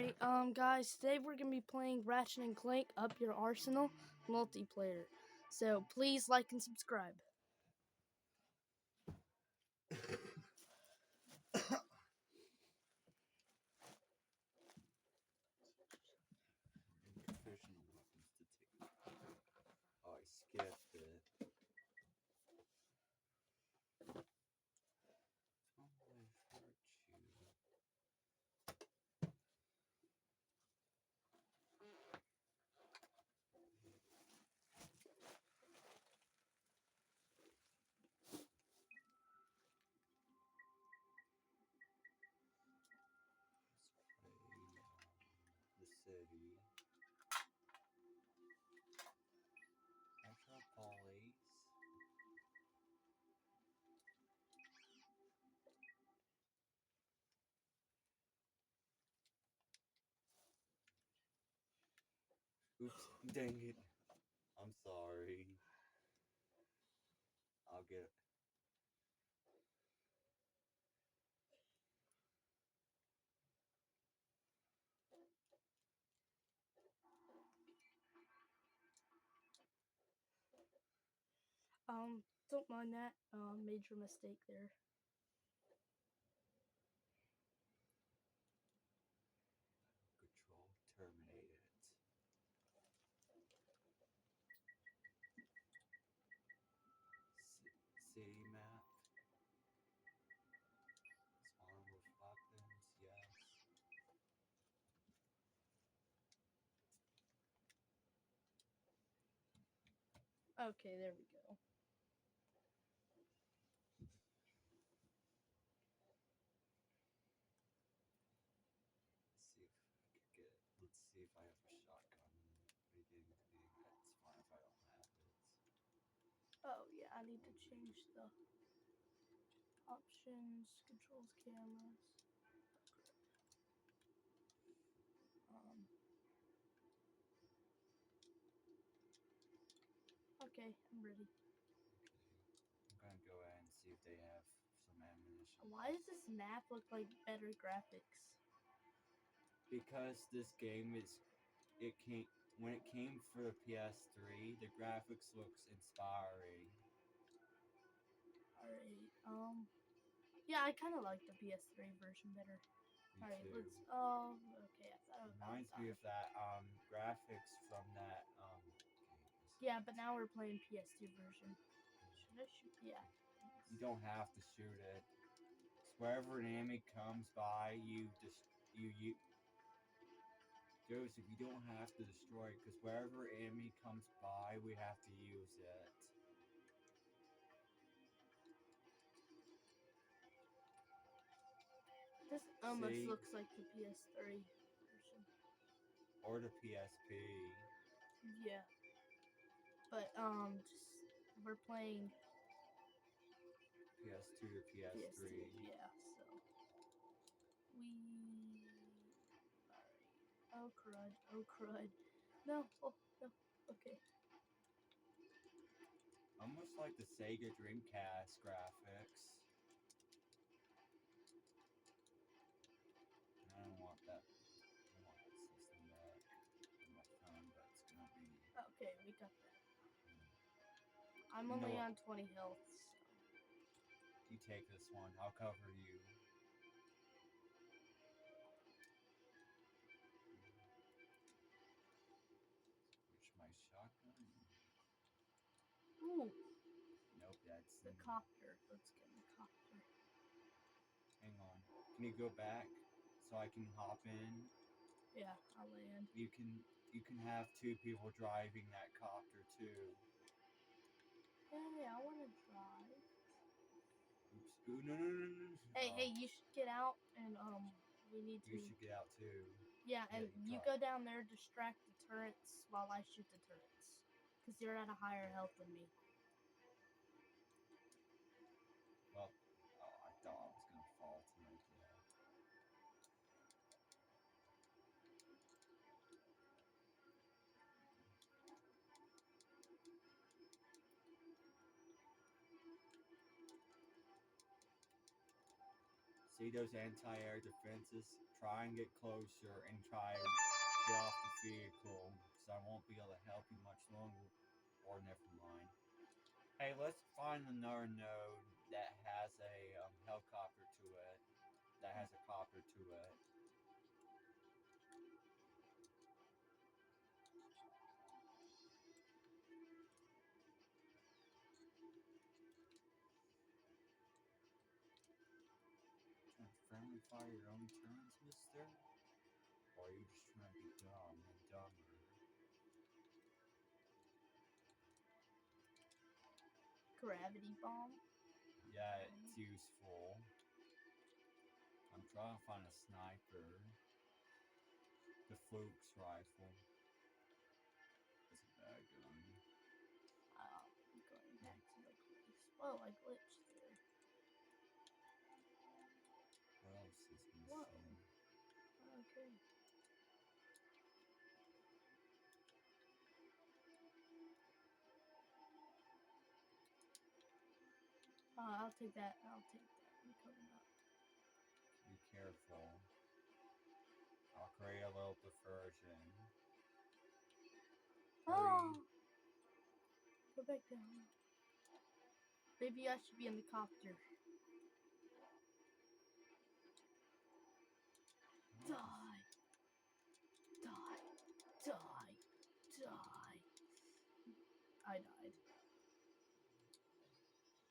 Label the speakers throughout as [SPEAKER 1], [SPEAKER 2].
[SPEAKER 1] Alright, guys, today we're gonna be playing Ratchet and Clank Up Your Arsenal multiplayer. So please like and subscribe.
[SPEAKER 2] Professional weapons to take. Oh, I skipped it. The city. Metropolis. Oops, dang it. I'm sorry. I'll get it.
[SPEAKER 1] Don't mind that. Major mistake there.
[SPEAKER 2] Control terminated. City map. Spawn with weapons, yes.
[SPEAKER 1] Okay, there we go.
[SPEAKER 2] Let's see if I have a shotgun. That's fine if I don't have it.
[SPEAKER 1] Oh yeah, I need to change the options, controls, cameras. Okay, I'm ready.
[SPEAKER 2] I'm gonna go ahead and see if they have some ammunition.
[SPEAKER 1] Why does this map look like better graphics?
[SPEAKER 2] Because this game when it came for the PS3, the graphics looks inspiring.
[SPEAKER 1] Alright, yeah, I kind of like the PS3 version better. Alright,
[SPEAKER 2] too.
[SPEAKER 1] let's, okay, I thought I was about to
[SPEAKER 2] Reminds me
[SPEAKER 1] die.
[SPEAKER 2] of that graphics from that
[SPEAKER 1] Yeah, but now we're playing PS2 version. Should I shoot? Yeah.
[SPEAKER 2] You don't have to shoot it. Wherever an enemy comes by, Joseph, you don't have to destroy it, because wherever an enemy comes by, we have to use it.
[SPEAKER 1] This almost
[SPEAKER 2] See?
[SPEAKER 1] looks like the PS3 version.
[SPEAKER 2] Or the PSP.
[SPEAKER 1] Yeah. But, we're playing
[SPEAKER 2] PS2 to PS3.
[SPEAKER 1] PS2, yeah, so. Alright. Oh crud, oh crud. No, oh, no, okay.
[SPEAKER 2] Almost like the Sega Dreamcast graphics. I don't want that. I want that system back on my phone, but it's gonna be.
[SPEAKER 1] Okay, we got that. I'm only on 20 health.
[SPEAKER 2] You take this one. I'll cover you. Switch my shotgun.
[SPEAKER 1] Ooh.
[SPEAKER 2] Nope, that's
[SPEAKER 1] the copter. Let's get the copter.
[SPEAKER 2] Hang on. Can you go back so I can hop in?
[SPEAKER 1] Yeah, I'll land.
[SPEAKER 2] You can have two people driving that copter too.
[SPEAKER 1] Hey, I want to drive.
[SPEAKER 2] Oops. Ooh, no.
[SPEAKER 1] Hey, you should get out and we need to.
[SPEAKER 2] You should get out too.
[SPEAKER 1] Yeah, and you go down there, distract the turrets while I shoot the turrets, because you're at a higher health than me.
[SPEAKER 2] Well, I thought I was gonna fall tonight. See those anti-air defenses? Try and get closer and try and get off the vehicle, because I won't be able to help you much longer. Or never mind. Hey, let's find another node that has a helicopter to it. That has a copter to it. Trying to friendly fire your own turns, mister? Or are you just trying to be dumb and dumber?
[SPEAKER 1] Gravity bomb.
[SPEAKER 2] Yeah, it's useful. I'm trying to find a sniper. The Fluke's rifle. It's a bad gun.
[SPEAKER 1] I'm going back to the place. Whoa, I glitched there.
[SPEAKER 2] What else is missing?
[SPEAKER 1] Whoa. Okay. I'll take that. I'm coming up.
[SPEAKER 2] Be careful. I'll create a little diversion.
[SPEAKER 1] Oh! Go back down. Maybe I should be in the copter. Die. Die. Die. Die. I died.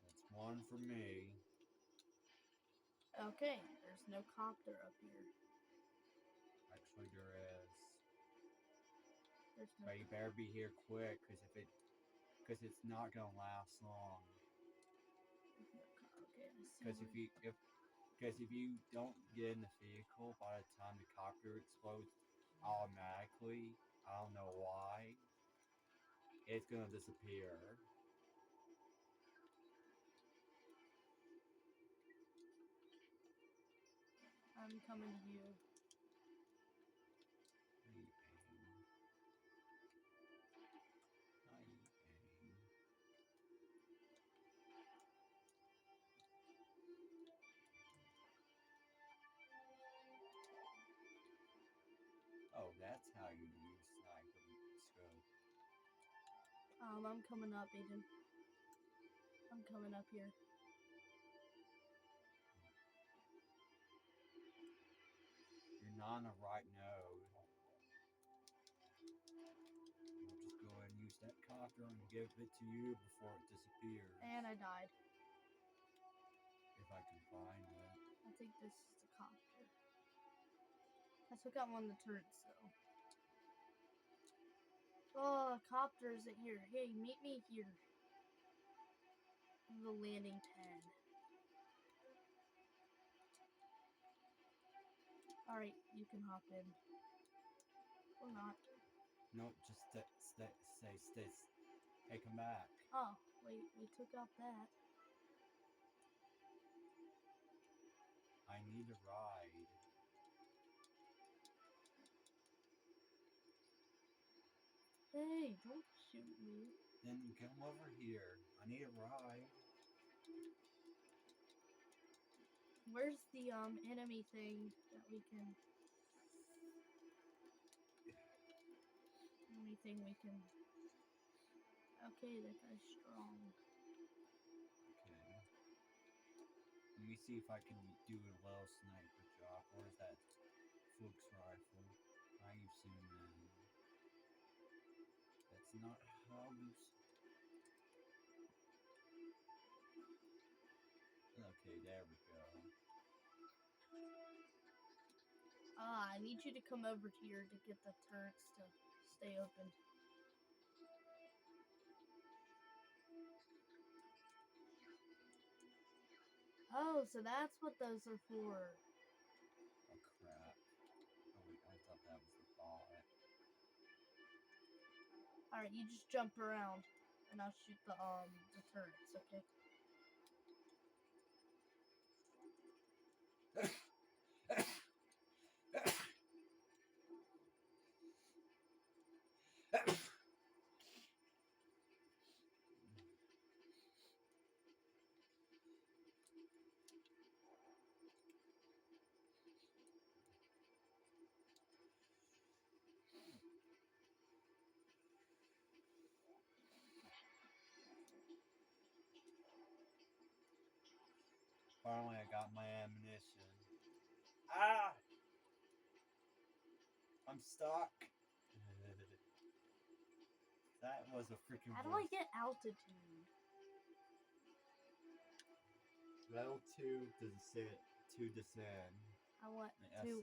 [SPEAKER 2] That's one for me.
[SPEAKER 1] Okay, there's no copter up here.
[SPEAKER 2] Actually, there is.
[SPEAKER 1] There's no.
[SPEAKER 2] But you better be here quick, because it's not gonna last long.
[SPEAKER 1] Okay, I see.
[SPEAKER 2] Because if you don't get in the vehicle by the time the copter explodes automatically, I don't know why, it's gonna disappear.
[SPEAKER 1] I'm coming to you.
[SPEAKER 2] Oh, that's how you use sniper scope.
[SPEAKER 1] I'm coming up, Aiden. I'm coming up here.
[SPEAKER 2] You're not on the right node. I'll just go ahead and use that copter and give it to you before it disappears.
[SPEAKER 1] And I died.
[SPEAKER 2] If I can find it.
[SPEAKER 1] I think this is the copter. I took out one of the turrets, though. Oh, copter isn't here. Hey, meet me here. The landing pad. Alright, you can hop in. Or not.
[SPEAKER 2] No, just stay. Hey, come back.
[SPEAKER 1] Oh, wait, we took out that.
[SPEAKER 2] I need a ride.
[SPEAKER 1] Hey, don't shoot me.
[SPEAKER 2] Then come over here. I need a ride.
[SPEAKER 1] Where's the enemy thing that we can... Anything we can... Okay, that guy's strong.
[SPEAKER 2] Okay. Let me see if I can do a little sniper job. Where's that Fluke's rifle? I've seen that. That's not how you... Okay, there we go.
[SPEAKER 1] I need you to come over here to get the turrets to stay open. Oh, so that's what those are for.
[SPEAKER 2] Oh crap. Oh wait, I thought that was the bot.
[SPEAKER 1] Alright, you just jump around and I'll shoot the turrets, okay?
[SPEAKER 2] Finally, I got my ammunition. Ah! I'm stuck. That was a freaking
[SPEAKER 1] How do I
[SPEAKER 2] worst.
[SPEAKER 1] get altitude?
[SPEAKER 2] L2 to descend.
[SPEAKER 1] I want
[SPEAKER 2] Ascend.
[SPEAKER 1] to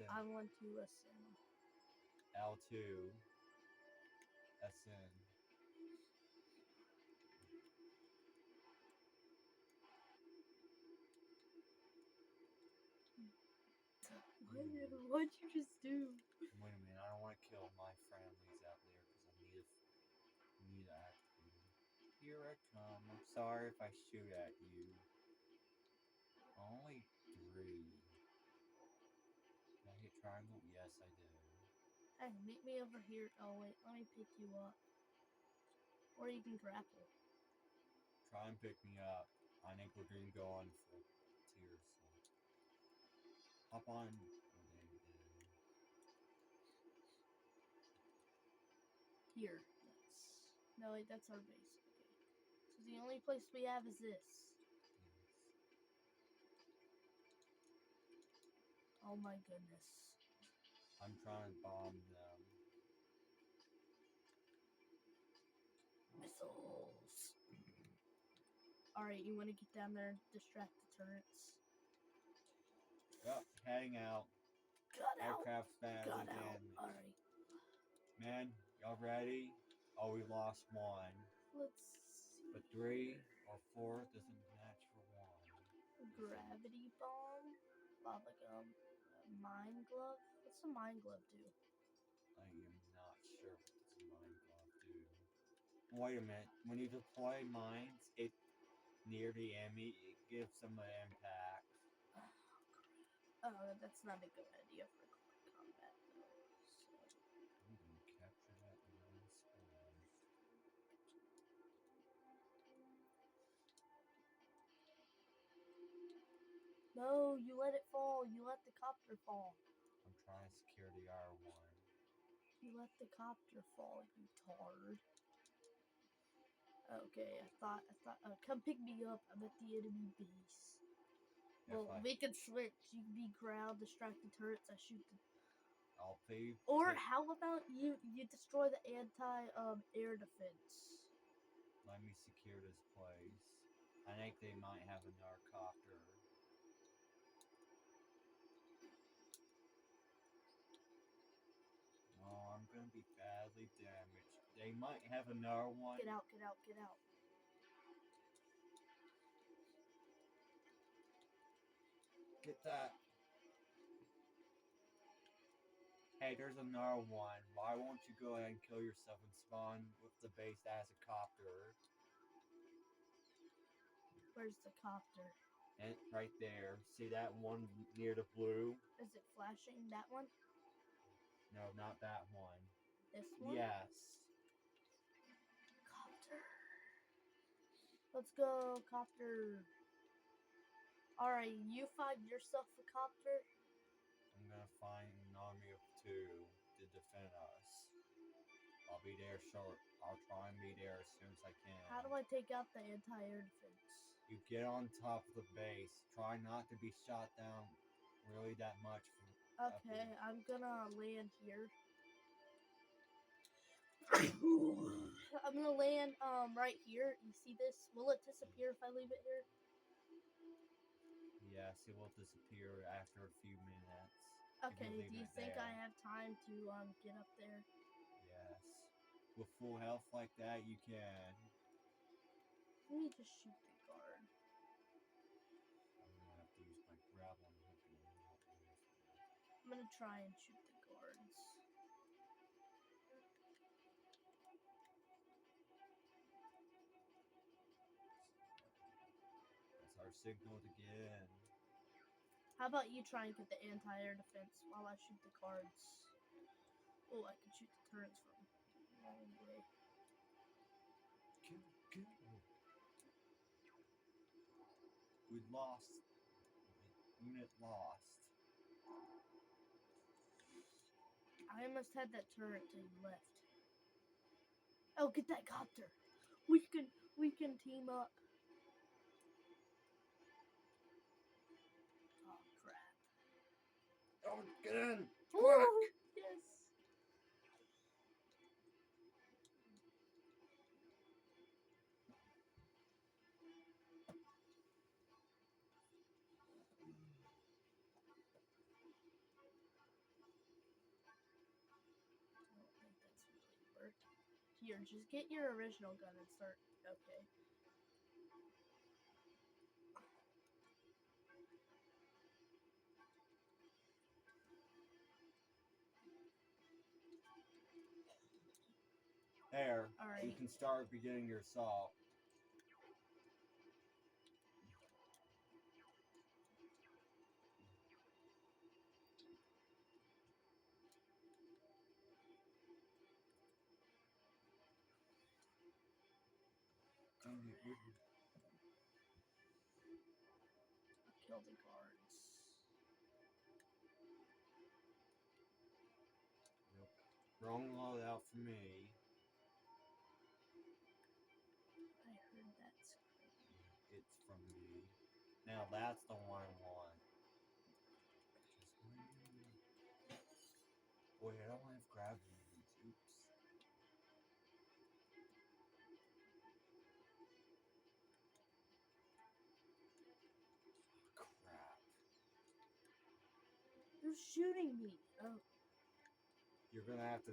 [SPEAKER 1] ascend.
[SPEAKER 2] L2 ascend.
[SPEAKER 1] What'd you just do?
[SPEAKER 2] Wait a minute, I don't want to kill my friendlies out there because I need to activate them. Here I come. I'm sorry if I shoot at you. Only 3. Did I hit triangle? Yes, I did.
[SPEAKER 1] Hey, meet me over here. Oh wait, let me pick you up. Or you can grapple.
[SPEAKER 2] Try and pick me up. I think we're going to go on for tiers. So. Hop on. Oh, there you did.
[SPEAKER 1] Here. No wait, that's our base. Okay. So the only place we have is this.
[SPEAKER 2] Yes.
[SPEAKER 1] Oh my goodness.
[SPEAKER 2] I'm trying to bomb them.
[SPEAKER 1] Missiles. Alright, you want to get down there and distract the turrets?
[SPEAKER 2] Yep, heading out.
[SPEAKER 1] Got out.
[SPEAKER 2] Aircraft's badly
[SPEAKER 1] Got out.
[SPEAKER 2] damaged.
[SPEAKER 1] Alright.
[SPEAKER 2] Man, y'all ready? Oh, we lost 1.
[SPEAKER 1] Let's see.
[SPEAKER 2] But 3 or 4 doesn't match for 1.
[SPEAKER 1] Gravity bomb. Lava gum. Mine glove. What's a mine glove do?
[SPEAKER 2] I am not sure what does a mine glove do. Wait a minute. When you deploy mines, it near the enemy, it gives them an impact.
[SPEAKER 1] Oh, that's not a good idea for combat though.
[SPEAKER 2] I'm gonna capture that last one.
[SPEAKER 1] No, you let it fall. You let the copter fall.
[SPEAKER 2] I'm trying to secure the R1.
[SPEAKER 1] You let the copter fall, you tard. Okay, I thought, come pick me up. I'm at the enemy base. Well, we can switch. You can be ground, distract the turrets. I shoot the.
[SPEAKER 2] I'll pay.
[SPEAKER 1] Or how about you destroy the air defense?
[SPEAKER 2] Let me secure this place. I think they might have a narcopter. Oh, I'm gonna be badly damaged. They might have another one.
[SPEAKER 1] Get out, get out, get out.
[SPEAKER 2] Get that. Hey, there's another one. Why won't you go ahead and kill yourself and spawn with the base that has a copter?
[SPEAKER 1] Where's the copter?
[SPEAKER 2] And right there. See that one near the blue?
[SPEAKER 1] Is it flashing? That one?
[SPEAKER 2] No, not that one.
[SPEAKER 1] This one?
[SPEAKER 2] Yes.
[SPEAKER 1] Copter. Let's go, copter. Alright, you find yourself a copter.
[SPEAKER 2] I'm gonna find an army of 2 to defend us. I'll be there short. I'll try and be there as soon as I can.
[SPEAKER 1] How do I take out the anti-air defense?
[SPEAKER 2] You get on top of the base. Try not to be shot down really that much.
[SPEAKER 1] Okay, I'm gonna land here. I'm gonna land right here. You see this? Will it disappear if I leave it here?
[SPEAKER 2] Yes, it will disappear after a few minutes.
[SPEAKER 1] Okay, do you think I have time to get up there?
[SPEAKER 2] Yes. With full health like that, you can.
[SPEAKER 1] Let me just shoot the guard.
[SPEAKER 2] I'm gonna have to use my gravel and hope you can help me.
[SPEAKER 1] I'm gonna try and shoot the guards.
[SPEAKER 2] That's our signal to get in.
[SPEAKER 1] How about you try and get the anti-air defense while I shoot the guards? Oh, I can shoot the turrets from a long way.
[SPEAKER 2] We lost. Unit lost.
[SPEAKER 1] I almost had that turret to the left. Oh, get that copter. We can team up.
[SPEAKER 2] Oh, get in!
[SPEAKER 1] Woo! Yes. I don't think that's really worked. Here, just get your original gun and start. Okay.
[SPEAKER 2] There.
[SPEAKER 1] All
[SPEAKER 2] You
[SPEAKER 1] right.
[SPEAKER 2] can start beginning your assault. Dang it,
[SPEAKER 1] Kill the guards.
[SPEAKER 2] Nope. Wrong loadout for me.
[SPEAKER 1] I heard that scream.
[SPEAKER 2] It's from me. Now that's the one I want. Wait, I don't have gravity boots. Oops. Crap.
[SPEAKER 1] You're shooting me. Oh.
[SPEAKER 2] You're gonna have to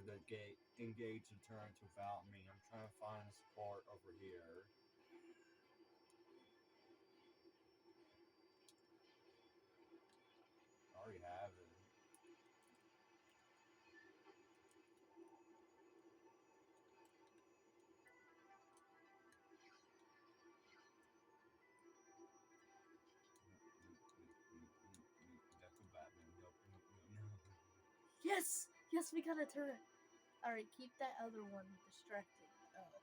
[SPEAKER 2] engage the turrets without me. I'm trying to find support over here. I already have it. That's a Batman. Nope, nope, nope, no.
[SPEAKER 1] Yes! Yes, we got a turret. Alright, keep that other one distracted. Oh.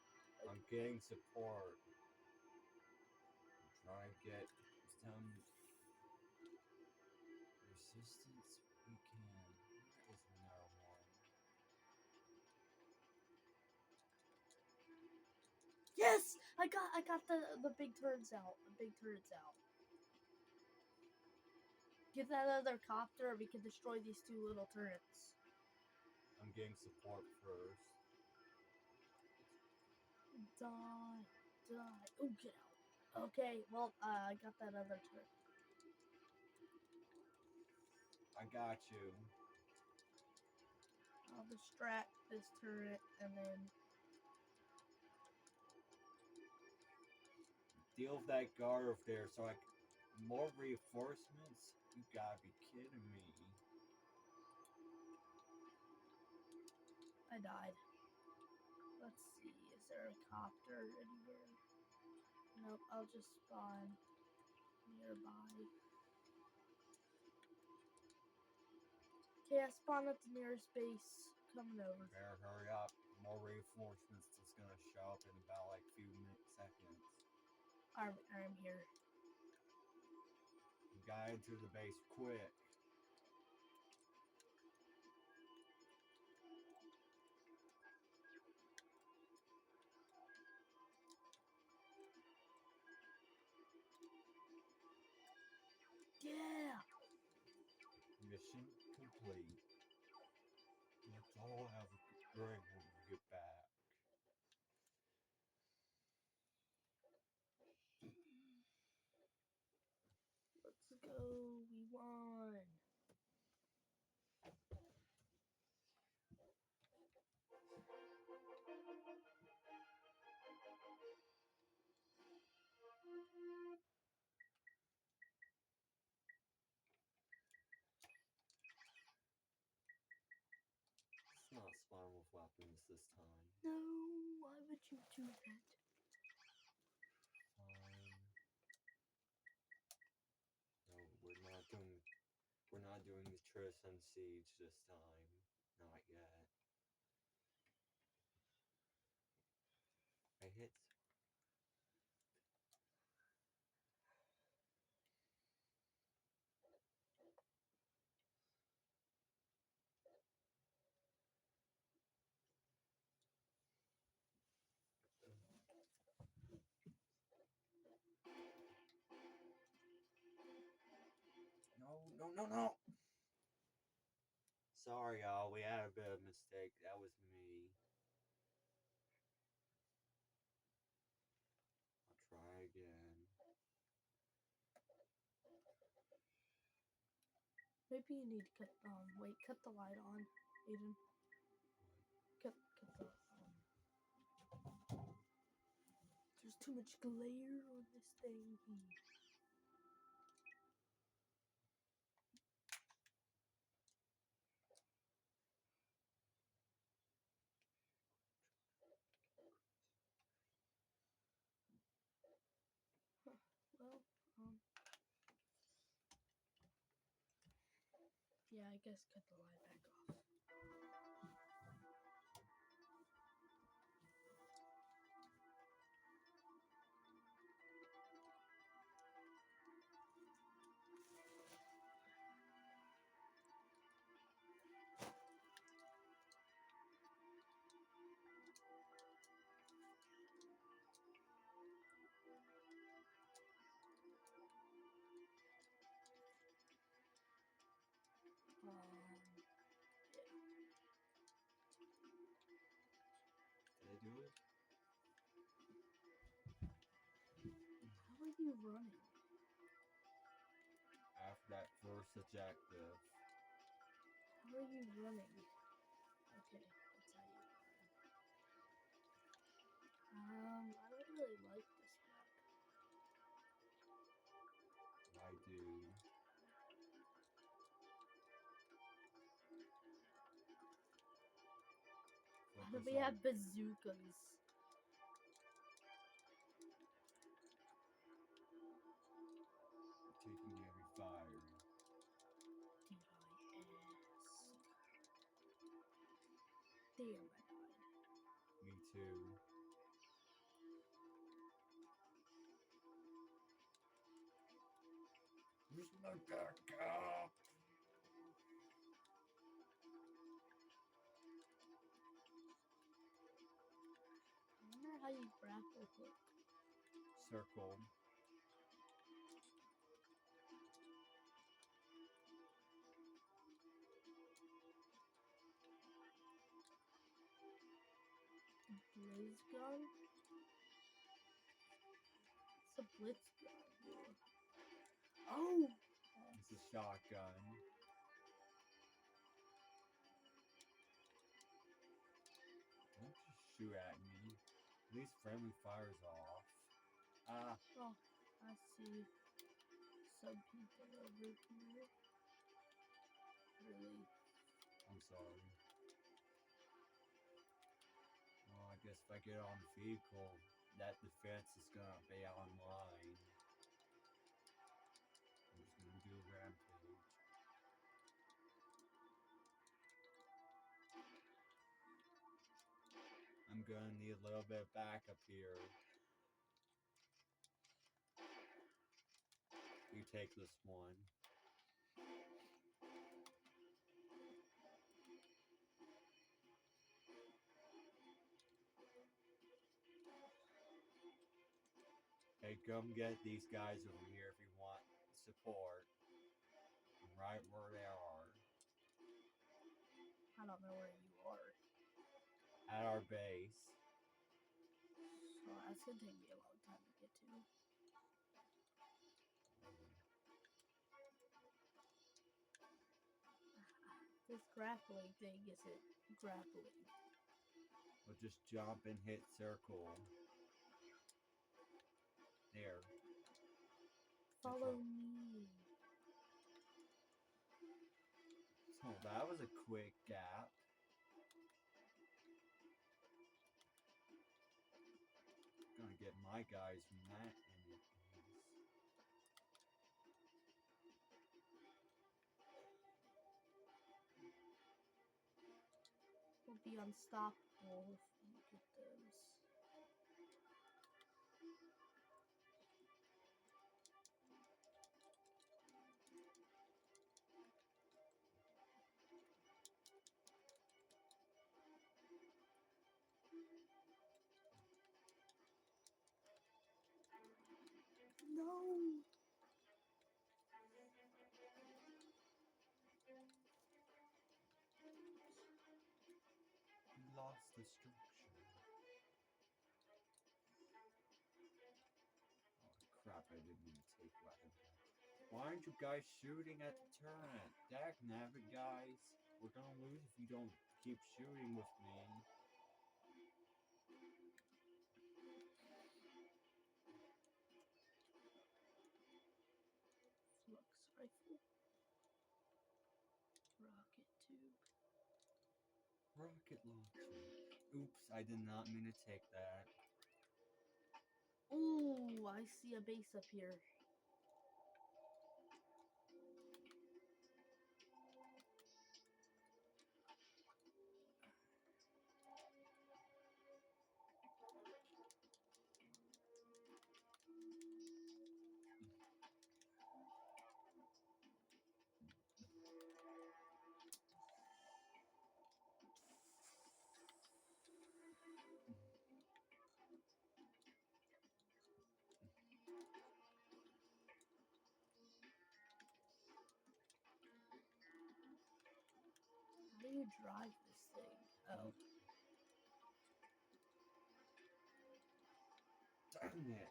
[SPEAKER 2] I'm getting support. I'm trying to get some resistance we can. There's another one.
[SPEAKER 1] Yes! I got the big turrets out. The big turrets out. Get that other copter and we can destroy these two little turrets.
[SPEAKER 2] I'm getting support first.
[SPEAKER 1] Die. Die. Oh, get out. Okay, well, I got that other turret.
[SPEAKER 2] I got you.
[SPEAKER 1] I'll distract this turret and then...
[SPEAKER 2] Deal with that guard over there so I can... More reinforcements? You gotta be kidding me.
[SPEAKER 1] I died. Let's see, is there a copter anywhere? Nope, I'll just spawn nearby. Okay, I spawned at the nearest base. Coming over.
[SPEAKER 2] Better hurry up. More reinforcements that's gonna show up in about like a few seconds.
[SPEAKER 1] I'm here.
[SPEAKER 2] You gotta enter the base quick.
[SPEAKER 1] Yeah!
[SPEAKER 2] Mission complete. Let's all have a drink when we get back.
[SPEAKER 1] Let's go. We won.
[SPEAKER 2] Let's not spawn with weapons this time.
[SPEAKER 1] No, why would you do that?
[SPEAKER 2] Fine. No, we're not doing the Tristan siege this time. Not yet. I hit. No, no, no, no! Sorry, y'all. We had a bit of a mistake. That was me. I'll try again.
[SPEAKER 1] Maybe you need to cut. Wait, cut the light on, Aiden. Cut the. There's too much glare on this thing. Well, yeah, I guess cut the light back off.
[SPEAKER 2] Did I do it?
[SPEAKER 1] How are you running?
[SPEAKER 2] After that first objective.
[SPEAKER 1] How are you running? Okay, that's how you run. I don't really like this map.
[SPEAKER 2] I do.
[SPEAKER 1] Why do we have bazookas?
[SPEAKER 2] Taking every fire.
[SPEAKER 1] Damn, I died.
[SPEAKER 2] Me too. Where's my backup?
[SPEAKER 1] I wonder how you grapple hook.
[SPEAKER 2] Circle.
[SPEAKER 1] Blizz gun? It's a blitz gun. Oh!
[SPEAKER 2] It's a shotgun. Don't just shoot at me. At least friendly fire's off. Ah.
[SPEAKER 1] Oh, I see some people over here. Really?
[SPEAKER 2] I'm sorry. Well, I guess if I get on the vehicle, that defense is gonna be online. I'm just gonna do a rampage. I'm gonna need a little bit of backup here. You take this one. Hey, come get these guys over here if you want support. I'm right where they are.
[SPEAKER 1] I don't know where you are.
[SPEAKER 2] At our base.
[SPEAKER 1] So that's gonna take me a long time to get to. This grappling thing isn't grappling.
[SPEAKER 2] We'll just jump and hit circle. There.
[SPEAKER 1] Follow me.
[SPEAKER 2] So that was a quick gap. Gonna get my guys from that and it is.
[SPEAKER 1] We'll be unstoppable if you get those. No!
[SPEAKER 2] self-destruction. Oh crap, I didn't mean to take weapon. Why aren't you guys shooting at the turret? Dag nabbit, guys. We're gonna lose if you don't keep shooting with me.
[SPEAKER 1] Flux rifle. Rocket tube.
[SPEAKER 2] Rocket launcher. Oops, I did not mean to take that.
[SPEAKER 1] Ooh, I see a base up here. How do you drive this thing? Oh.
[SPEAKER 2] Dang it.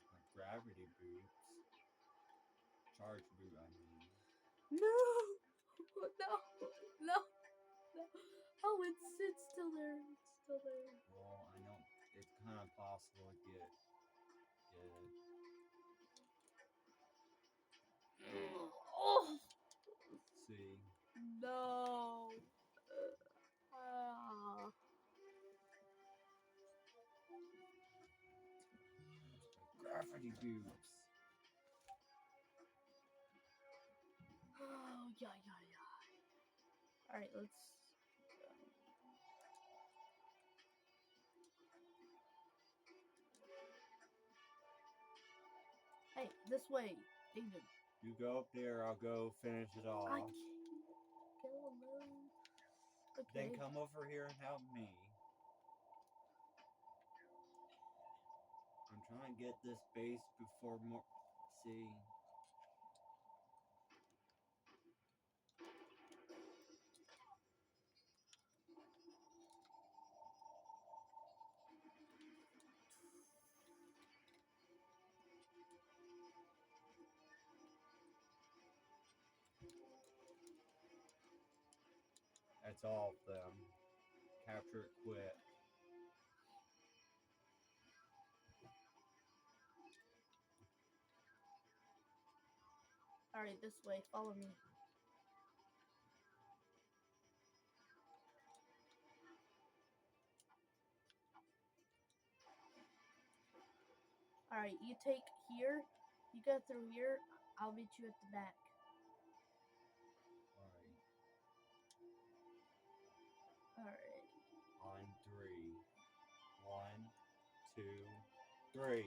[SPEAKER 2] My gravity boots. Charge boot, I mean.
[SPEAKER 1] No! No! No! No! Oh, it's still there. It's still there.
[SPEAKER 2] Well, I know it's kind of possible to get it.
[SPEAKER 1] Oh!
[SPEAKER 2] See?
[SPEAKER 1] No! Ah.
[SPEAKER 2] Gravity boots.
[SPEAKER 1] Oh, yeah. Alright, let's go. Hey, this way, David.
[SPEAKER 2] You go up there, I'll go finish it off.
[SPEAKER 1] I can't go alone. Okay.
[SPEAKER 2] Then come over here and help me. I'm trying to get this base before more. See? That's all of them. Capture it quick.
[SPEAKER 1] Alright, this way. Follow me. Alright, you take here. You go through here. I'll meet you at the back.
[SPEAKER 2] Alright.
[SPEAKER 1] Alright.
[SPEAKER 2] On 3. 1, 2, 3.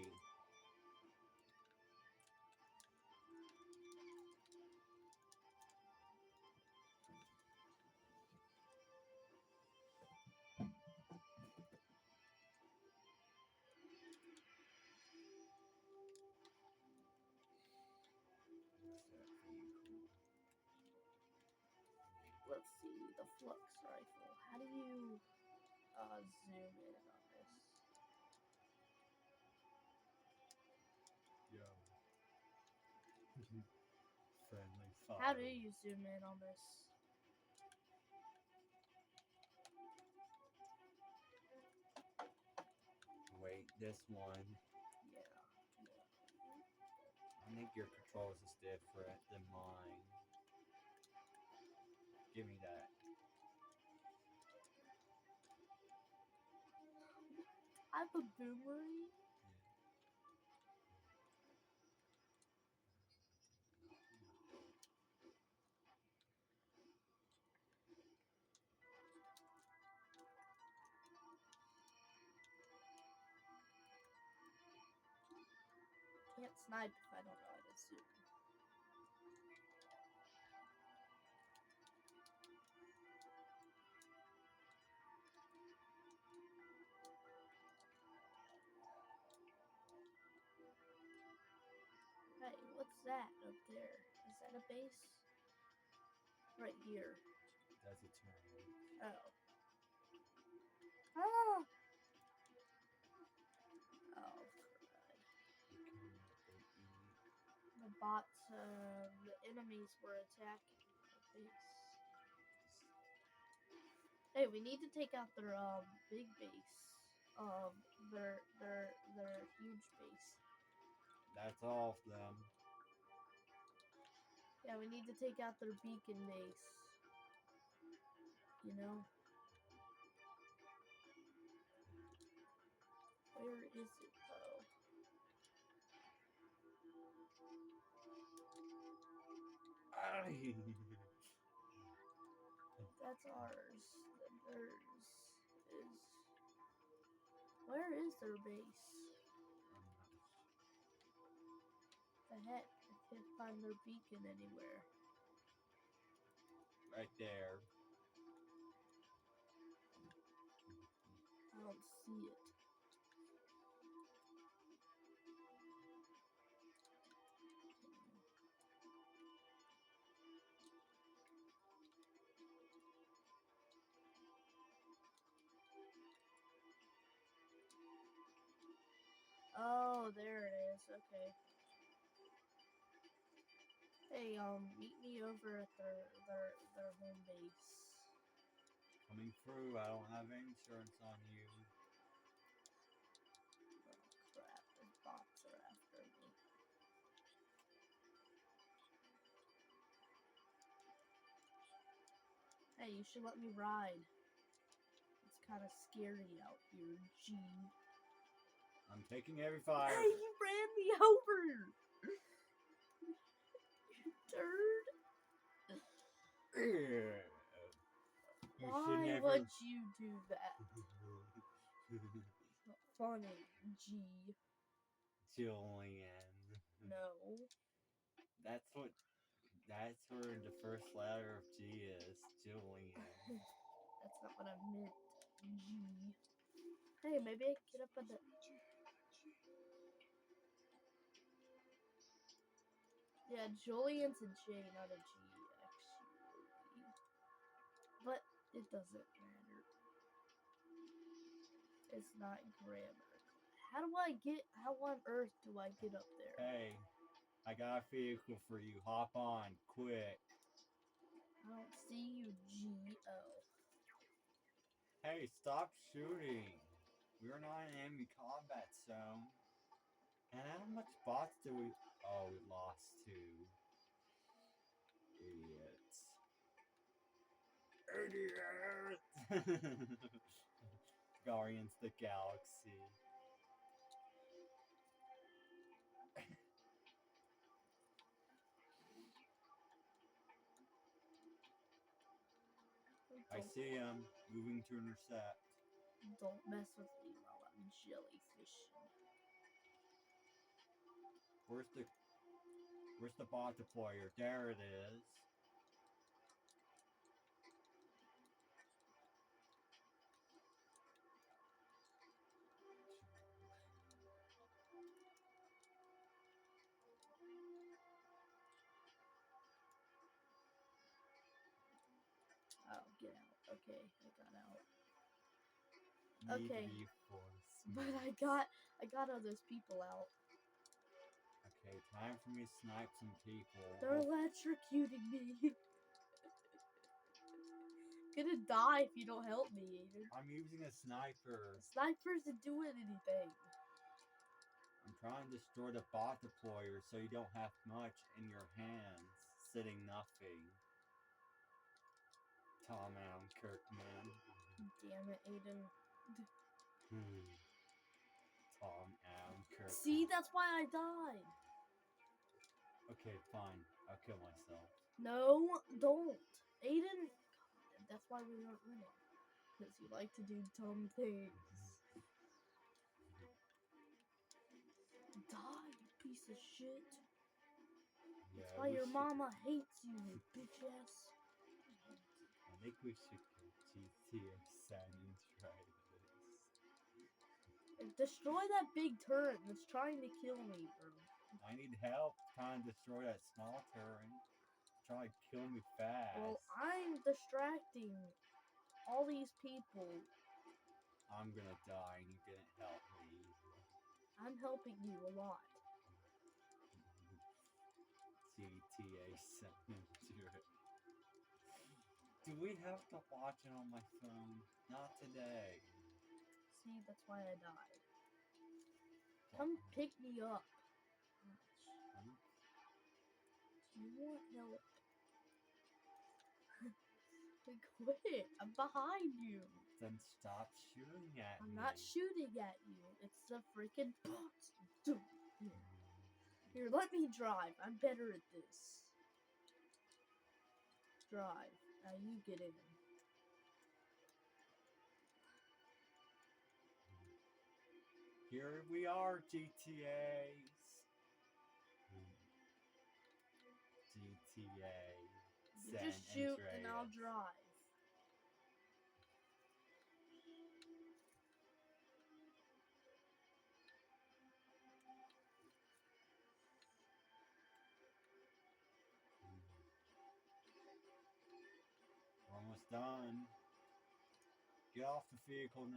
[SPEAKER 1] Let's see, the flux rifle. How do you zoom in on this?
[SPEAKER 2] Yo. Friendly fire.
[SPEAKER 1] How do you zoom in on this?
[SPEAKER 2] Wait, this one.
[SPEAKER 1] Yeah.
[SPEAKER 2] I think your controls is different than mine. Give me that.
[SPEAKER 1] I have a boomerang? Can't snipe if I don't know how to zoom. Hey, what's that up there? Is that a base? Right here.
[SPEAKER 2] That's a turret.
[SPEAKER 1] Oh. Ah! Oh, crud.
[SPEAKER 2] Okay, they eat.
[SPEAKER 1] The bots, the enemies were attacking the base. Hey, we need to take out their, big base. Their huge base.
[SPEAKER 2] That's all of them.
[SPEAKER 1] Yeah, we need to take out their beacon base. You know? Where is it, though? That's ours. Then theirs is... Where is their base? The heck? I can't find their beacon anywhere.
[SPEAKER 2] Right there.
[SPEAKER 1] I don't see it. Oh, there it is. Okay. Hey, meet me over at their home base.
[SPEAKER 2] Coming through. I don't have insurance on you.
[SPEAKER 1] Oh crap! The bots are after me. Hey, you should let me ride. It's kind of scary out here, G.
[SPEAKER 2] I'm taking every fire.
[SPEAKER 1] Hey, you ran me over! You turd!
[SPEAKER 2] You
[SPEAKER 1] Why
[SPEAKER 2] should never.
[SPEAKER 1] would you do that? Not funny, G.
[SPEAKER 2] Julian.
[SPEAKER 1] No.
[SPEAKER 2] That's where the first letter of G is. Julian.
[SPEAKER 1] That's not what I meant, G. Hey, maybe I can get up on the... Yeah, Julian's a J, not a G, actually. But it doesn't matter. It's not grammar. How on earth do I get up there?
[SPEAKER 2] Hey, I got a vehicle for you. Hop on, quick.
[SPEAKER 1] I don't see you, G-O.
[SPEAKER 2] Hey, stop shooting. We're not in enemy combat zone. And how much bots do we... Oh, we lost 2. Idiots. Idiots! Guardians of the Galaxy. I see him moving to intercept.
[SPEAKER 1] Don't mess with me while I'm jellyfishing.
[SPEAKER 2] Where's the bot deployer? There it is.
[SPEAKER 1] Oh, get out. Okay, I got out. Okay. But I got all those people out.
[SPEAKER 2] Okay, time for me to snipe some people.
[SPEAKER 1] They're electrocuting me. Gonna die if you don't help me, Aiden.
[SPEAKER 2] I'm using a sniper.
[SPEAKER 1] Snipers isn't doing anything.
[SPEAKER 2] I'm trying to destroy the bot deployer so you don't have much in your hands. Sitting nothing. Tom Allen Kirkman.
[SPEAKER 1] Damn it, Aiden.
[SPEAKER 2] Tom Allen Kirkman.
[SPEAKER 1] See, that's why I died.
[SPEAKER 2] Okay, fine. I'll kill myself.
[SPEAKER 1] No, don't. Aiden, God, that's why we aren't winning. Because you like to do dumb things. Die, you piece of shit. That's why your mama hates you, bitch ass.
[SPEAKER 2] I think we should get GTA San and try this.
[SPEAKER 1] Destroy that big turret that's trying to kill me, bro.
[SPEAKER 2] I need help trying to destroy that small turret. Try to kill me fast.
[SPEAKER 1] Well, I'm distracting all these people.
[SPEAKER 2] I'm gonna die and you didn't help me.
[SPEAKER 1] I'm helping you a lot.
[SPEAKER 2] GTA 7. Do we have to watch it on my phone? Not today.
[SPEAKER 1] See, that's why I died. Come pick me up. Do you want help? Quit! I'm behind you.
[SPEAKER 2] Then stop shooting at me.
[SPEAKER 1] I'm not shooting at you. It's the freaking box. Here, let me drive. I'm better at this. Drive. Now you get in.
[SPEAKER 2] Here we are, GTAs. GTA.
[SPEAKER 1] You just shoot and I'll drive.
[SPEAKER 2] We're almost done. Get off the vehicle. We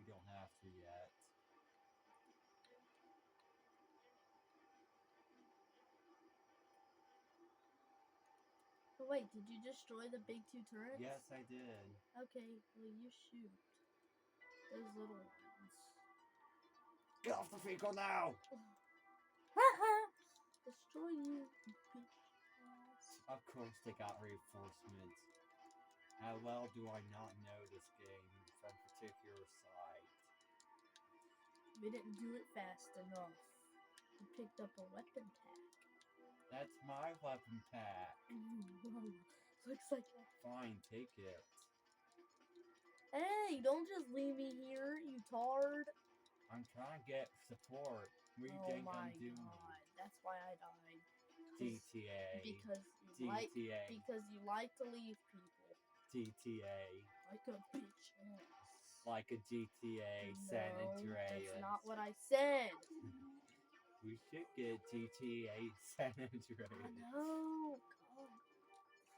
[SPEAKER 2] don't have to yet.
[SPEAKER 1] Oh wait, did you destroy the big two turrets?
[SPEAKER 2] Yes, I did.
[SPEAKER 1] Okay, well you shoot those little ones.
[SPEAKER 2] Get off the vehicle now!
[SPEAKER 1] Haha! Destroy you, bitch ass.
[SPEAKER 2] Of course they got reinforcements. How well do I not know this game from particular side?
[SPEAKER 1] We didn't do it fast enough. We picked up a weapon pack.
[SPEAKER 2] That's my weapon pack.
[SPEAKER 1] Looks like
[SPEAKER 2] Fine, take it.
[SPEAKER 1] Hey, don't just leave me here, you tard.
[SPEAKER 2] I'm trying to get support. What do you
[SPEAKER 1] Oh
[SPEAKER 2] think
[SPEAKER 1] my
[SPEAKER 2] I'm doing?
[SPEAKER 1] god, that's why I died.
[SPEAKER 2] GTA.
[SPEAKER 1] Because you like to leave people.
[SPEAKER 2] GTA.
[SPEAKER 1] Like a bitch ass.
[SPEAKER 2] Like a GTA San Andreas.
[SPEAKER 1] That's not what I said.
[SPEAKER 2] We should get GTA San Andreas.
[SPEAKER 1] No,